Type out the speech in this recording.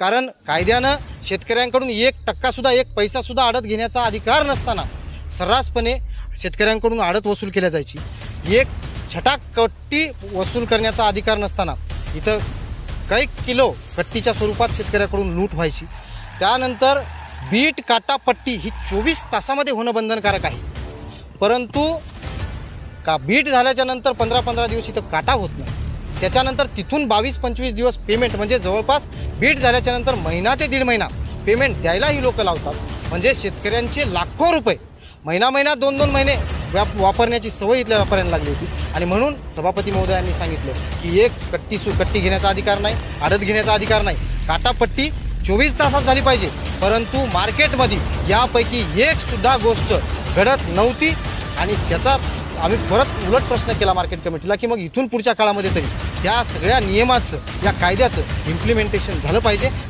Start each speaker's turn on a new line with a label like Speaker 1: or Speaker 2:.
Speaker 1: कारण कायद्यानं शेतकऱ्यांकडून 1% 1 पैसासुद्धा आडत घेण्याचा अधिकार नसताना सर्रासपणे शेतकऱ्यांकडून आडत वसूल केल्या जायची, एक छटाकट्टी वसूल करण्याचा अधिकार नसताना इथं काही किलो कट्टीच्या स्वरूपात शेतकऱ्याकडून लूट व्हायची। त्यानंतर बीट काटा पट्टी ही 24 तासामध्ये होणं बंधनकारक आहे, परंतु का बीट झाल्याच्या नंतर 15-15 दिवस इथं काटा होत नाही। त्याच्यानंतर तिथून 22-25 दिवस पेमेंट म्हणजे जवळपास बीट झाल्याच्या नंतर महिना ते 1.5 महिना पेमेंट द्यायला ही लोक लावतात। म्हणजे शेतकऱ्यांचे लाखो रुपये महिना 2-2 महिने वापरण्याची सवय इथल्या व्यापाऱ्यांना लागली होती। आणि म्हणून सभापती महोदयांनी सांगितलं की एक कट्टी घेण्याचा अधिकार नाही, आडत घेण्याचा अधिकार नाही, काटापट्टी 24 तासात झाली पाहिजे। परंतु मार्केटमध्ये यापैकी एकसुद्धा गोष्ट घडत नव्हती आणि त्याचा आम्ही परत उलट प्रश्न केला मार्केट कमिटीला की मग इथून पुढच्या काळामध्ये तरी या सगळ्या नियमाचं, या कायद्याचं इम्प्लिमेंटेशन झालं पाहिजे